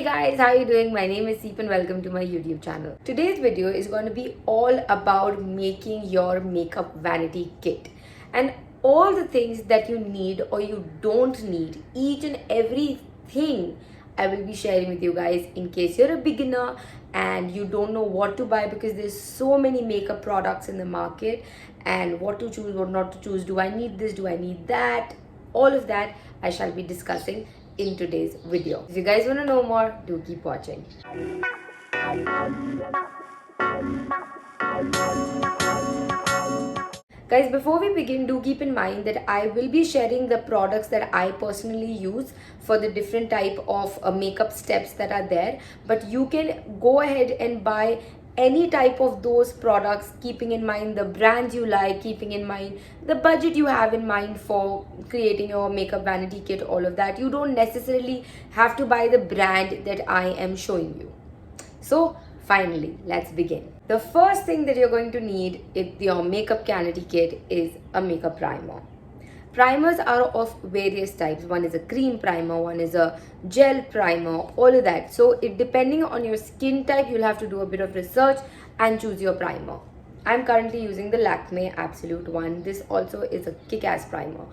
Hey guys, how are you doing? My name is Seep and welcome to my YouTube channel. Today's video is going to be all about making your makeup vanity kit and all the things that you need or you don't need, each and everything I will be sharing with you guys in case you're a beginner and you don't know what to buy because there's so many makeup products in the market and what to choose, what not to choose. Do I need this? Do I need that? All of that I shall be discussing in today's video. If you guys want to know more, do keep watching. Guys, before we begin, do keep in mind that I will be sharing the products that I personally use for the different type of makeup steps that are there. But you can go ahead and buy any type of those products, keeping in mind the brands you like, keeping in mind the budget you have in mind for creating your makeup vanity kit, all of that. You don't necessarily have to buy the brand that I am showing you. So finally, let's begin. The first thing that you're going to need in your makeup vanity kit is a makeup primer. Primers are of various types. One is a cream primer, one is a gel primer, all of that. So it depending on your skin type, you'll have to do a bit of research and choose your primer. I'm currently using the Lakme Absolute one. This also is a kick-ass primer.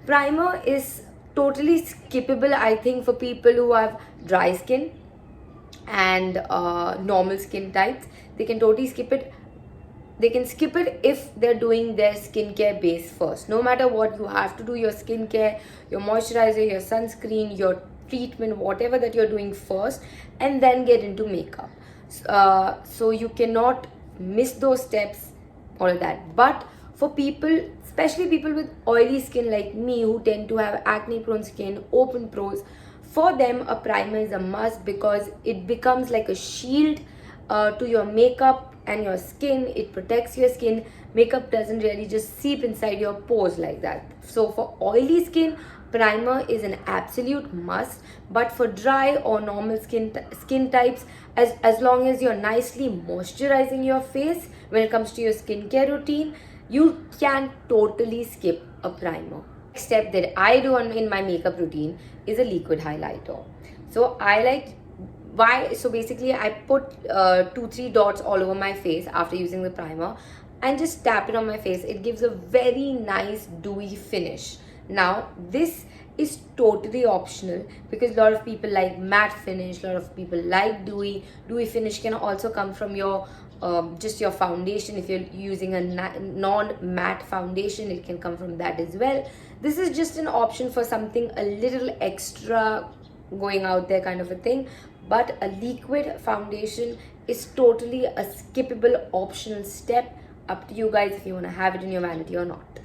Primer is totally skippable, I think, for people who have dry skin and normal skin types. They can totally skip it. They can skip it if they're doing their skincare base first. No matter what, you have to do your skincare, your moisturizer, your sunscreen, your treatment, whatever that you're doing first, and then get into makeup. So you cannot miss those steps, all of that. But for people, especially people with oily skin like me who tend to have acne prone skin, open pores, for them a primer is a must because it becomes like a shield to your makeup and your skin. It protects your skin. Makeup doesn't really just seep inside your pores like that. So for oily skin, primer is an absolute must. But for dry or normal skin types, as long as you're nicely moisturizing your face when it comes to your skincare routine, you can totally skip a primer. Next step that I do in my makeup routine is a liquid highlighter. So I like so basically I put 2-3 dots all over my face after using the primer and just tap it on my face. It gives a very nice dewy finish. Now this is totally optional because a lot of people like matte finish, a lot of people like dewy finish can also come from your just your foundation. If you're using a non-matte foundation, it can come from that as well. This is just an option for something a little extra going out there kind of a thing. But a liquid foundation is totally a skippable optional step. Up to you guys if you want to have it in your vanity or not.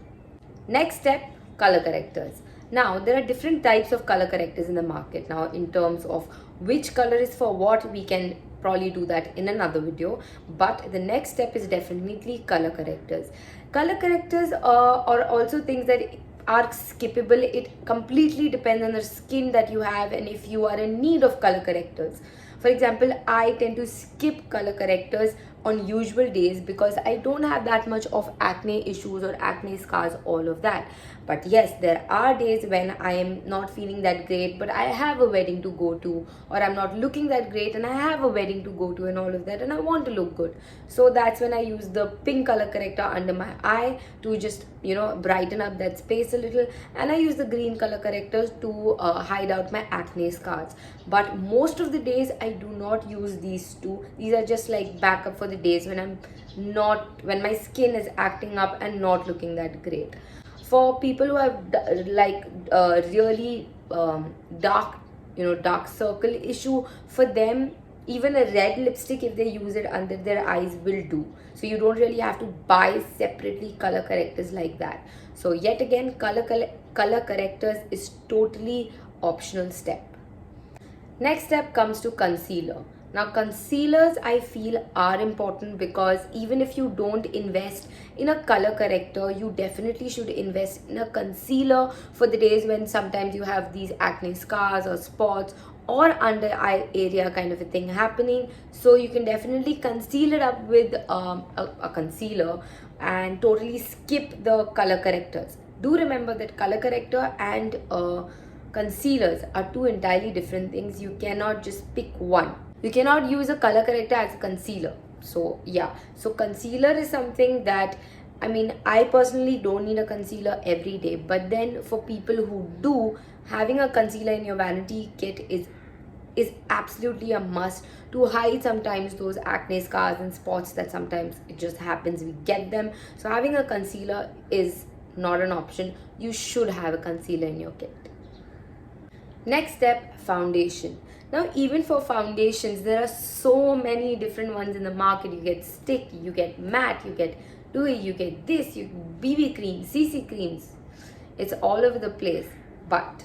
Next step, color correctors. Now there are different types of color correctors in the market. Now in terms of which color is for what, we can probably do that in another video, but the next step is definitely color correctors. Color correctors are also things that are skippable. It completely depends on the skin that you have and if you are in need of color correctors. For example, I tend to skip color correctors on usual days because I don't have that much of acne issues or acne scars, all of that. But yes, there are days when I am not feeling that great, but I have a wedding to go to, or I'm not looking that great and I have a wedding to go to and all of that, and I want to look good. So that's when I use the pink color corrector under my eye to just, brighten up that space a little, and I use the green color correctors to hide out my acne scars. But most of the days I do not use these two. These are just like backup for the days when when my skin is acting up and not looking that great. For people who have really dark circle issue, for them even a red lipstick, if they use it under their eyes, will do. So you don't really have to buy separately color correctors like that. So yet again, color correctors is totally optional step. Next step comes to concealer. Now concealers I feel are important because even if you don't invest in a color corrector, you definitely should invest in a concealer for the days when sometimes you have these acne scars or spots or under eye area kind of a thing happening. So you can definitely conceal it up with a concealer and totally skip the color correctors. Do remember that color corrector and concealers are two entirely different things. You cannot just pick one. You cannot use a color corrector as a concealer. So yeah, so concealer is something that, I mean, I personally don't need a concealer every day, but then for people who do, having a concealer in your vanity kit is absolutely a must to hide sometimes those acne scars and spots that sometimes it just happens, we get them. So having a concealer is not an option. You should have a concealer in your kit. Next step, foundation. Now, even for foundations, there are so many different ones in the market. You get stick, you get matte, you get dewy, you get this, you BB cream, CC creams. It's all over the place. But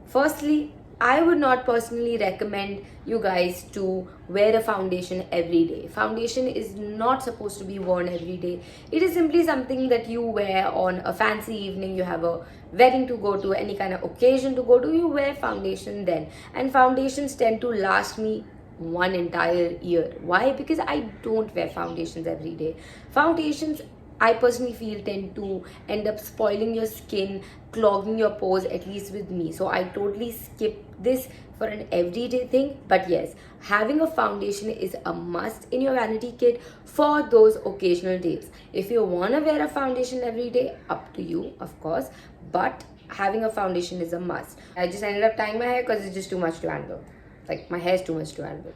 firstly, I would not personally recommend you guys to wear a foundation every day. Foundation is not supposed to be worn every day. It is simply something that you wear on a fancy evening. You have a wedding to go to, any kind of occasion to go to, you wear foundation then. And foundations tend to last me one entire year. Why? Because I don't wear foundations every day. Foundations, I personally feel, tend to end up spoiling your skin, clogging your pores, at least with me. So I totally skip this for an everyday thing. But yes, having a foundation is a must in your vanity kit for those occasional days. If you want to wear a foundation every day, up to you, of course. But having a foundation is a must. I just ended up tying my hair because it's just too much to handle. Like, my hair is too much to handle.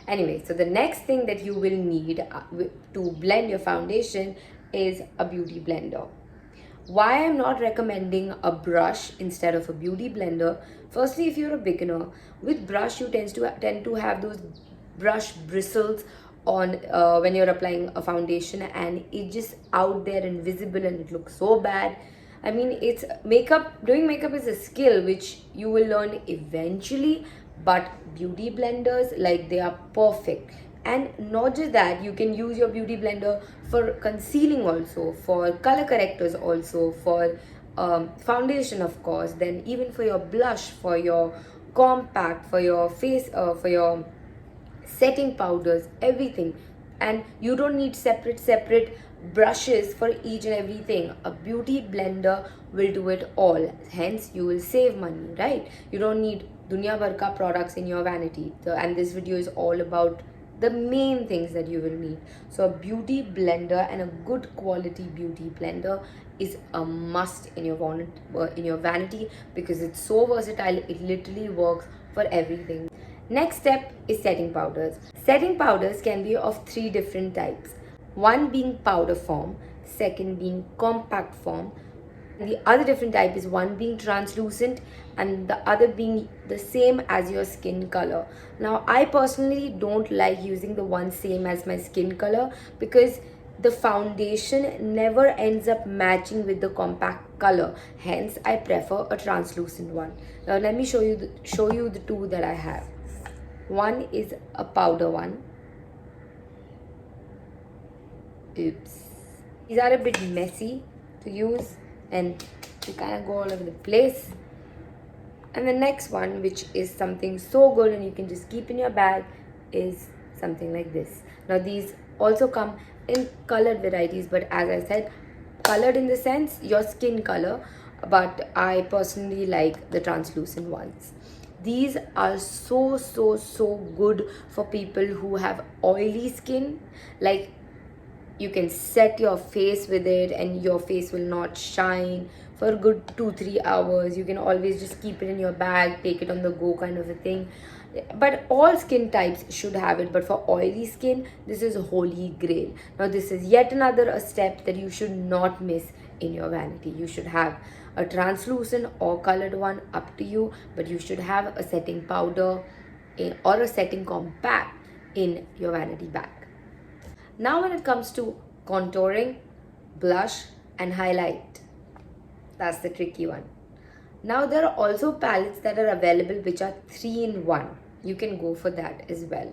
Anyway, so the next thing that you will need to blend your foundation is a beauty blender. Why I'm not recommending a brush instead of a beauty blender? Firstly, if you're a beginner, with brush you tend to have those brush bristles on when you're applying a foundation, and it's just out there and visible, and it looks so bad. I mean, it's makeup. Doing makeup is a skill which you will learn eventually, but beauty blenders, like, they are perfect. And not just that, you can use your beauty blender for concealing also, for color correctors also, for foundation of course, then even for your blush, for your compact, for your face, for your setting powders, everything. And you don't need separate brushes for each and everything. A beauty blender will do it all, hence you will save money, right? You don't need dunya bhar ka products in your vanity. And this video is all about the main things that you will need. So a beauty blender, and a good quality beauty blender, is a must in your vanity, because it's so versatile. It literally works for everything. Next step is setting powders. Setting powders can be of three different types. One being powder form, second being compact form, and the other different type is one being translucent and the other being the same as your skin color. Now, I personally don't like using the one same as my skin color, because the foundation never ends up matching with the compact color. Hence, I prefer a translucent one. Now, let me show you the two that I have. One is a powder one. Oops. These are a bit messy to use and you kind of go all over the place. And the next one, which is something so good and you can just keep in your bag, is something like this. Now, these also come in colored varieties, but as I said, colored in the sense your skin color, but I personally like the translucent ones. These are so good for people who have oily skin. Like, you can set your face with it and your face will not shine for a good 2-3 hours. You can always just keep it in your bag, take it on the go, kind of a thing. But all skin types should have it, but for oily skin, this is holy grail. Now, this is yet another a step that you should not miss in your vanity. You should have a translucent or colored one, up to you, but you should have a setting powder or a setting compact in your vanity bag. Now, when it comes to contouring, blush and highlight, that's the tricky one. Now, there are also palettes that are available which are 3-in-1. You can go for that as well,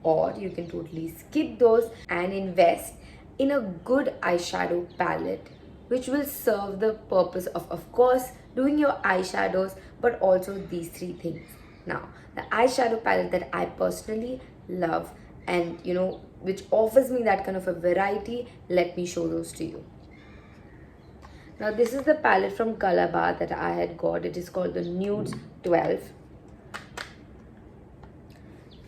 or you can totally skip those and invest in a good eyeshadow palette, which will serve the purpose of course, doing your eyeshadows, but also these three things. Now, the eyeshadow palette that I personally love, and which offers me that kind of a variety, let me show those to you. Now this is the palette from Calabar that I had got. It is called the Nudes 12.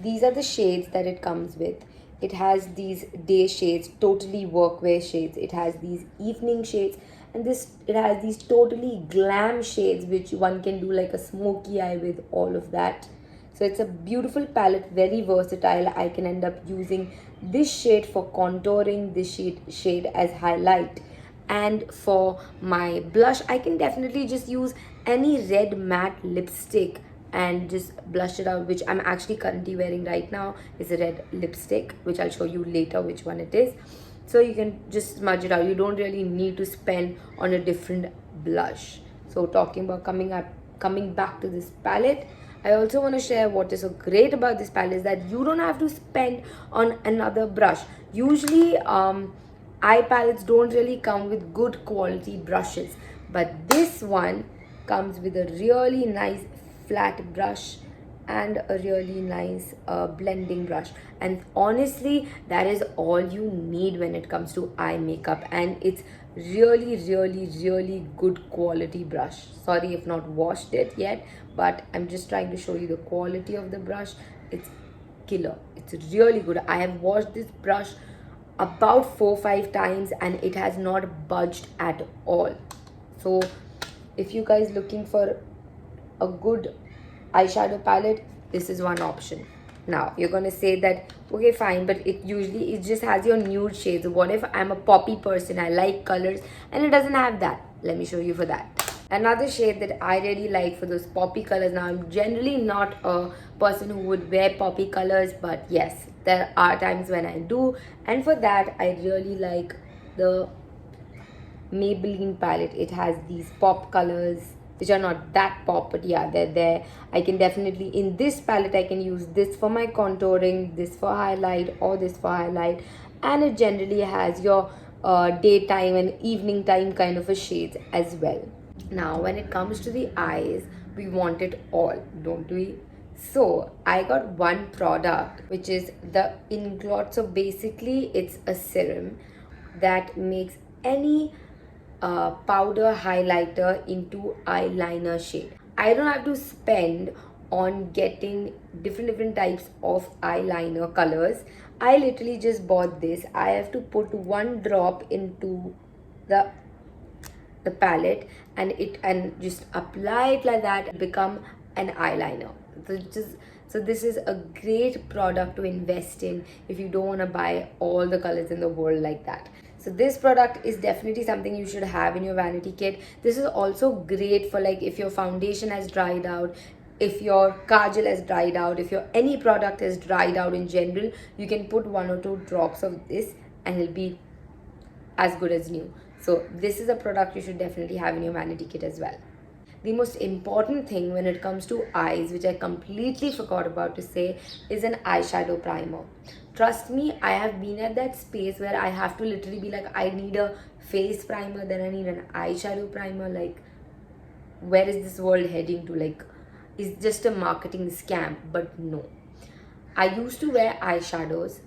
These are the shades that it comes with. It has these day shades, totally workwear shades. It has these evening shades, and it has these totally glam shades which one can do like a smoky eye with, all of that. So it's a beautiful palette, very versatile. I can end up using this shade for contouring, this shade as highlight, and for my blush I can definitely just use any red matte lipstick and just blush it out, which I'm actually currently wearing right now. Is a red lipstick, which I'll show you later which one it is. So you can just smudge it out. You don't really need to spend on a different blush. So talking about coming back to this palette, I also want to share what is so great about this palette is that you don't have to spend on another brush. Usually eye palettes don't really come with good quality brushes, but this one comes with a really nice flat brush and a really nice blending brush, and honestly that is all you need when it comes to eye makeup, and it's really good quality brush. Sorry if not washed it yet, but I'm just trying to show you the quality of the brush. It's killer. It's really good. I have washed this brush about 4-5 times and it has not budged at all. So if you guys looking for a good eyeshadow palette, this is one option. Now you're gonna say that okay fine, but it just has your nude shades. What if I'm a poppy person, I like colors, and it doesn't have that? Let me show you for that. Another shade that I really like for those poppy colors. Now I'm generally not a person who would wear poppy colors, but yes, there are times when I do, and for that I really like the Maybelline palette. It has these pop colors which are not that pop, but yeah, they're there. I can definitely, in this palette I can use this for my contouring, this for highlight, or this for highlight, and it generally has your daytime and evening time kind of a shades as well. Now when it comes to the eyes, we want it all, don't we? So I got one product which is the Inglot. So basically it's a serum that makes any powder highlighter into eyeliner shade. I don't have to spend on getting different types of eyeliner colors. I literally just bought this. I have to put one drop into the palette and just apply it like that, become an eyeliner. So this is a great product to invest in if you don't want to buy all the colors in the world like that. So this product is definitely something you should have in your vanity kit. This is also great for like if your foundation has dried out, if your kajal has dried out, if your any product has dried out in general, you can put 1 or 2 drops of this and it'll be as good as new. So this is a product you should definitely have in your vanity kit as well. The most important thing when it comes to eyes, which I completely forgot about to say, is an eyeshadow primer. Trust me, I have been at that space where I have to literally be like, I need a face primer, then I need an eyeshadow primer. Like, where is this world heading to? Like, it's just a marketing scam. But no, I used to wear eyeshadows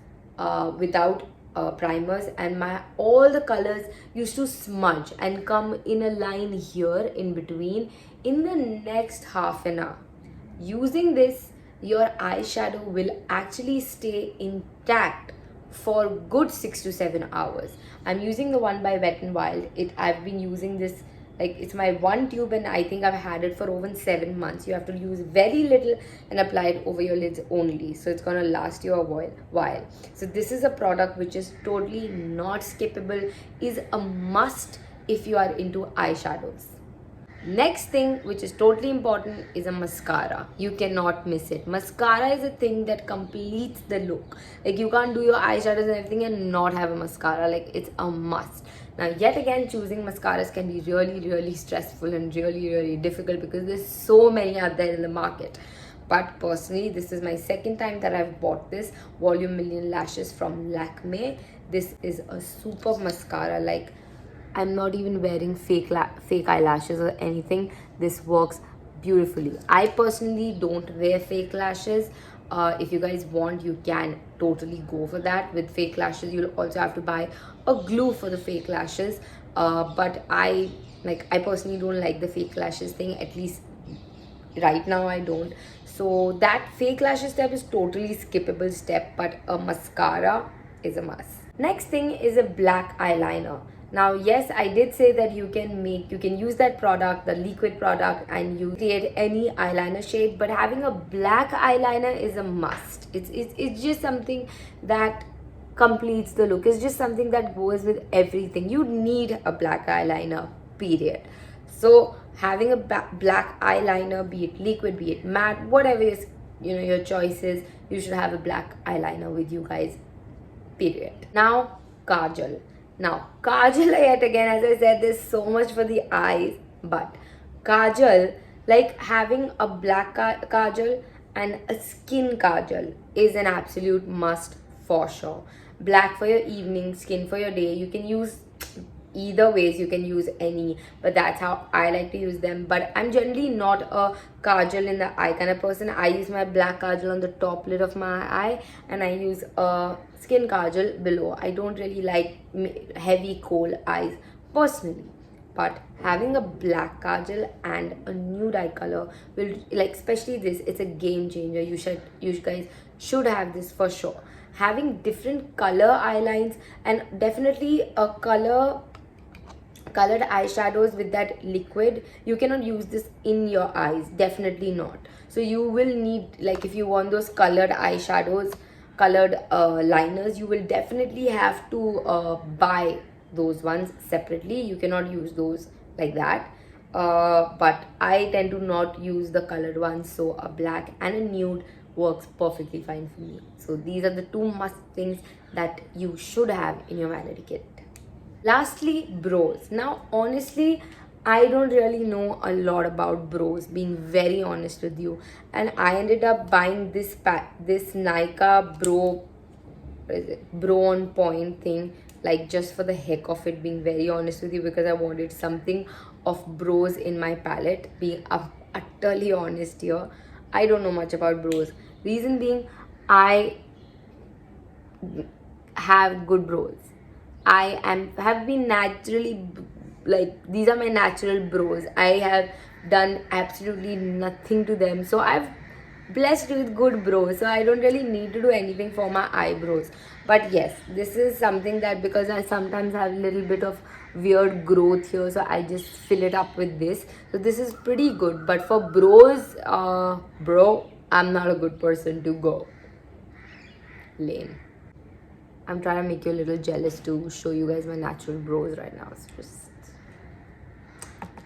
without primers, and all the colors used to smudge and come in a line here in between in the next half an hour. Using this, your eyeshadow will actually stay intact for good 6 to 7 hours. I'm using the one by Wet n Wild. I've been using this, like, it's my one tube and I think I've had it for over 7 months. You have to use very little and apply it over your lids only, so it's gonna last you a while. So this is a product which is totally not skippable, is a must if you are into eyeshadows. Next thing which is totally important is a mascara. You cannot miss it. Mascara is a thing that completes the look. Like, you can't do your eyeshadows and everything and not have a mascara. Like, it's a must. Now yet again, choosing mascaras can be really stressful and really difficult because there's so many out there in the market. But personally, this is my second time that I've bought this Volume Million Lashes from Lakme. This is a superb mascara. Like, I'm not even wearing fake eyelashes or anything. This works beautifully. I personally don't wear fake lashes. If you guys want, you can totally go for that. With fake lashes, you'll also have to buy a glue for the fake lashes. But I Like, I personally don't like the fake lashes thing, at least right now I don't. So that fake lashes step is totally skippable step, but a mascara is a must. Next thing is a black eyeliner. Now, yes, I did say that you can use that product, the liquid product, and you create any eyeliner shade, but having a black eyeliner is a must. It's just something that completes the look. It's just something that goes with everything. You need a black eyeliner, period. So having a black eyeliner, be it liquid, be it matte, whatever is, your choice is, you should have a black eyeliner with you guys, period. Now, kajal. Now, kajal, yet again, as I said, there's so much for the eyes, but kajal, like having a black kajal and a skin kajal, is an absolute must for sure. Black for your evening, skin for your day. You can use either ways, you can use any, but that's how I like to use them. But I'm generally not a kajal in the eye kind of person. I use my black kajal on the top lid of my eye, and I use a skin kajal below. I don't really like heavy cold eyes personally, but having a black kajal and a nude eye color will, like, especially this, it's a game changer. You guys should have this for sure. Having different color eyelines, and definitely a colored eyeshadows with that liquid. You cannot use this in your eyes, definitely not. So you will need, like, if you want those colored eyeshadows, colored liners, you will definitely have to buy those ones separately. You cannot use those like that. But I tend to not use the colored ones, so a black and a nude works perfectly fine for me. So these are the two must things that you should have in your vanity kit. Lastly, brows. Now, honestly, I don't really know a lot about brows, being very honest with you, and I ended up buying this Nykaa bro on point thing, like, just for the heck of it, being very honest with you, because I wanted something of brows in my palette. Being utterly honest here, I don't know much about brows. Reason being, I have good brows. Have been naturally, like, these are my natural brows. I have done absolutely nothing to them, so I've blessed with good brows, so I don't really need to do anything for my eyebrows. But yes, this is something that, because I sometimes have a little bit of weird growth here, so I just fill it up with this. So this is pretty good, but for brows, bro, I'm not a good person to go. Lame. I'm trying to make you a little jealous to show you guys my natural brows right now. It's just...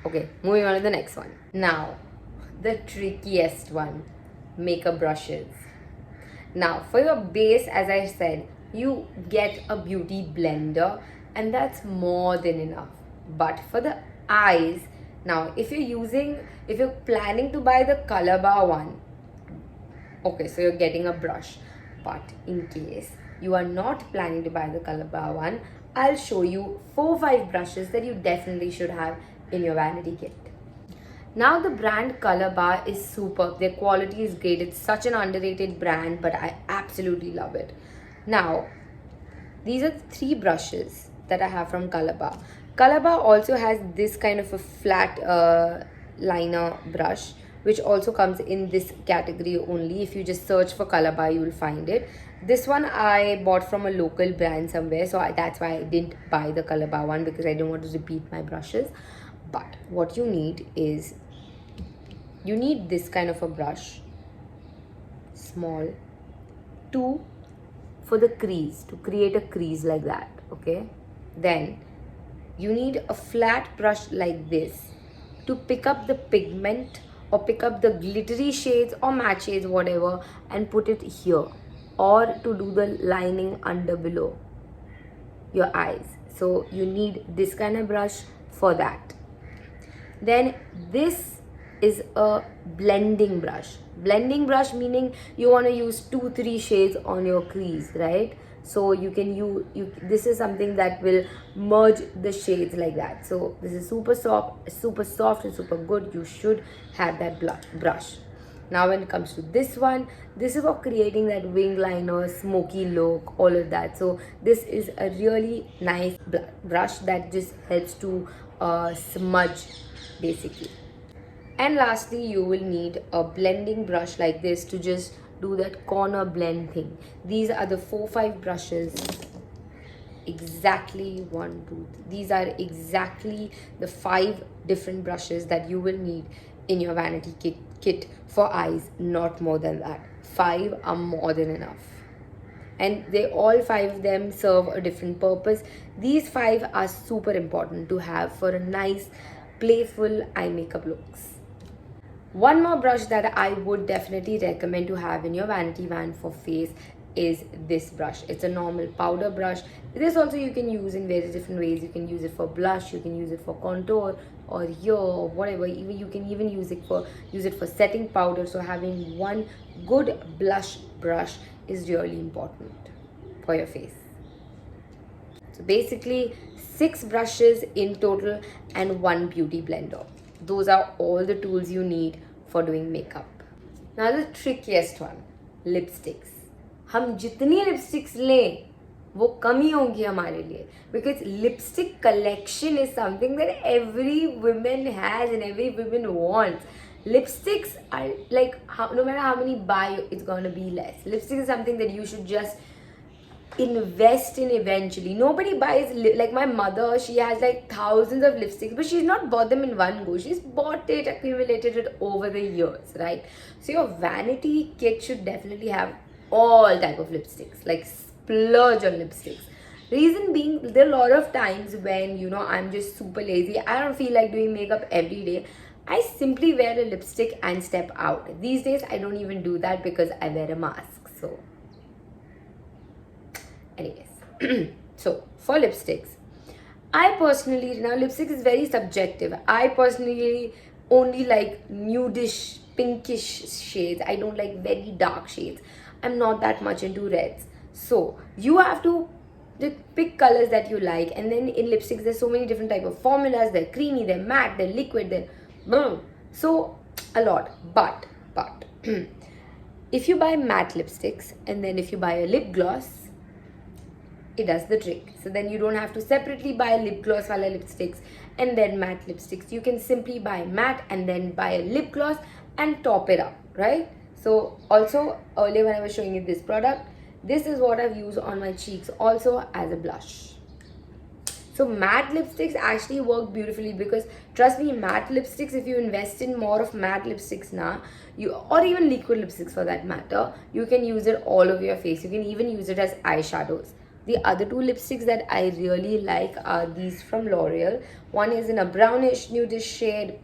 Okay, moving on to the next one. Now, the trickiest one, makeup brushes. Now, for your base, as I said, you get a beauty blender, and that's more than enough. But for the eyes, now, if you're planning to buy the Colorbar one, okay, so you're getting a brush. But in case you are not planning to buy the Colorbar one, I'll show you 4-5 brushes that you definitely should have in your vanity kit. Now, the brand Colorbar is superb. Their quality is great. It's such an underrated brand, but I absolutely love it. Now, these are the 3 brushes that I have from Colorbar. Colorbar also has this kind of a flat liner brush, which also comes in this category only. If you just search for Colorbar, you will find it. This one I bought from a local brand somewhere, so that's why I didn't buy the Colorbar one, because I didn't want to repeat my brushes. But what you need is, you need this kind of a brush, small, 2 for the crease, to create a crease like that, okay? Then you need a flat brush like this to pick up the pigment, or pick up the glittery shades or matte shades, whatever, and put it here, or to do the lining under below your eyes. So you need this kind of brush for that. Then this is a blending brush. Blending brush meaning you want to use 2-3 shades on your crease, right? So you can use this is something that will merge the shades like that. So this is super soft and super good. You should have that brush. Now when it comes to this one, this is for creating that wing liner, smoky look, all of that. So this is a really nice brush that just helps to smudge basically. And lastly, you will need a blending brush like this to just do that corner blend thing. These are the 4-5 brushes. Exactly 1, 2, 3. These are exactly the 5 different brushes that you will need in your vanity kit for eyes, not more than that. 5 are more than enough. And they all 5 of them serve a different purpose. These 5 are super important to have for a nice, playful eye makeup looks. One more brush that I would definitely recommend to have in your vanity van for face is this brush. It's a normal powder brush. This also you can use in various different ways. You can use it for blush, you can use it for contour or here or whatever. Even you can even use it for setting powder. So having one good blush brush is really important for your face. So basically 6 brushes in total and 1 beauty blender. Those are all the tools you need for doing makeup. Now the trickiest one, lipsticks. हम जितनी lipsticks लें वो कम ही होंगी हमारे लिए, because lipstick collection is something that every woman has and every woman wants. Lipsticks are like, no matter how many buy, it's gonna be less. Lipstick is something that you should just invest in eventually. Nobody buys like my mother, she has like thousands of lipsticks, but she's not bought them in one go. She's bought it, accumulated it over the years, right? So your vanity kit should definitely have all type of lipsticks, like splurge on lipsticks. Reason being, there are a lot of times when, you know, I'm just super lazy, I don't feel like doing makeup every day, I simply wear a lipstick and step out. These days I don't even do that because I wear a mask. So anyways, so for lipsticks, I personally, now lipstick is very subjective. I personally only like nudish, pinkish shades. I don't like very dark shades. I'm not that much into reds. So you have to pick colors that you like. And then in lipsticks, there's so many different type of formulas. They're creamy, they're matte, they're liquid, they're so a lot. But if you buy matte lipsticks and then if you buy a lip gloss, it does the trick. So then you don't have to separately buy lip gloss wala lipsticks and then matte lipsticks. You can simply buy matte and then buy a lip gloss and top it up, right? So also earlier when I was showing you this product, this is what I've used on my cheeks also as a blush. So matte lipsticks actually work beautifully because trust me, matte lipsticks, if you invest in more of matte lipsticks now, or even liquid lipsticks for that matter, you can use it all over your face. You can even use it as eyeshadows. The other 2 lipsticks that I really like are these from L'Oreal. One is in a brownish nudish shade.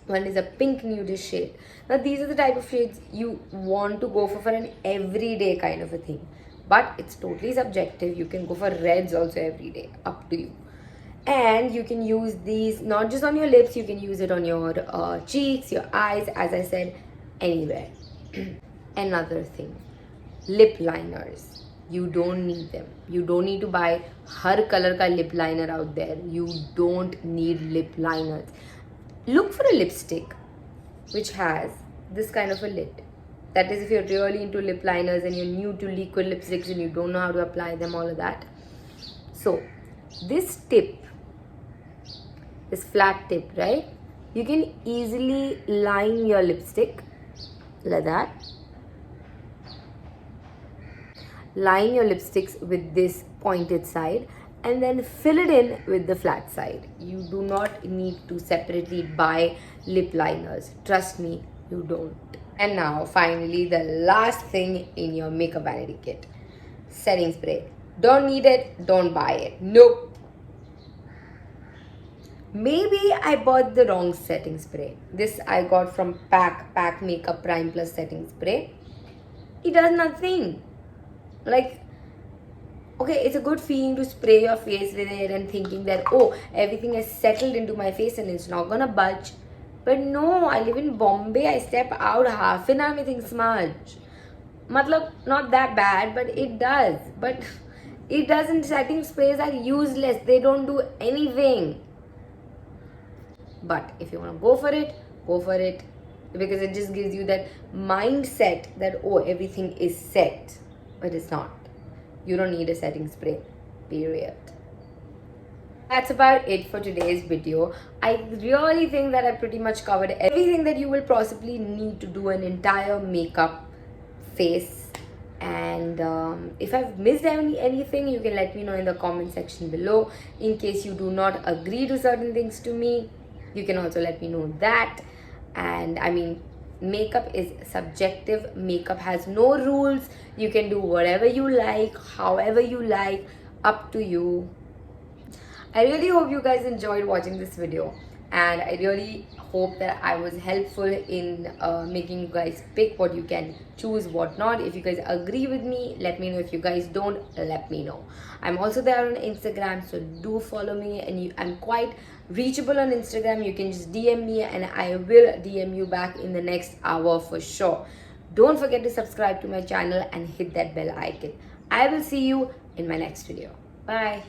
One is a pink nudish shade. Now these are the type of shades you want to go for an everyday kind of a thing. But it's totally subjective. You can go for reds also every day. Up to you. And you can use these not just on your lips. You can use it on your cheeks, your eyes, as I said, anywhere. Another thing. Lip liners. You don't need them. You don't need to buy har color ka lip liner out there. You don't need lip liners. Look for a lipstick which has this kind of a lid. That is if you're really into lip liners and you're new to liquid lipsticks and you don't know how to apply them, all of that. So this tip, this flat tip, right? You can easily line your lipstick like that. Line your lipsticks with this pointed side and then fill it in with the flat side. You do not need to separately buy lip liners. Trust me, you don't. And now finally the last thing in your makeup vanity kit. Setting spray. Don't need it, don't buy it. Nope. Maybe I bought the wrong setting spray. This I got from Pack Makeup Prime Plus setting spray. It does nothing. Like, okay, it's a good feeling to spray your face with it and thinking that, oh, everything has settled into my face and it's not gonna budge. But no, I live in Bombay. I step out half an hour, everything smudge. Matlab, not that bad, but it does. But it doesn't. Setting sprays are useless. They don't do anything. But if you want to go for it, go for it. because it just gives you that mindset that, oh, everything is set, but it's not. You don't need a setting spray, period. That's about it for today's video. I really think that I pretty much covered everything that you will possibly need to do an entire makeup face. And if I've missed anything, you can let me know in the comment section below. In case you do not agree to certain things to me, you can also let me know that. And I mean, makeup is subjective. Makeup has no rules. You can do whatever you like, however you like, up to you. I really hope you guys enjoyed watching this video, and I really hope that I was helpful in making you guys pick what you can choose, what not. If you guys agree with me, let me know. If you guys don't, let me know. I'm also there on Instagram, so do follow me, and I'm quite reachable on Instagram. You can just DM me and I will DM you back in the next hour for sure. Don't forget to subscribe to my channel and hit that bell icon. I will see you in my next video. Bye.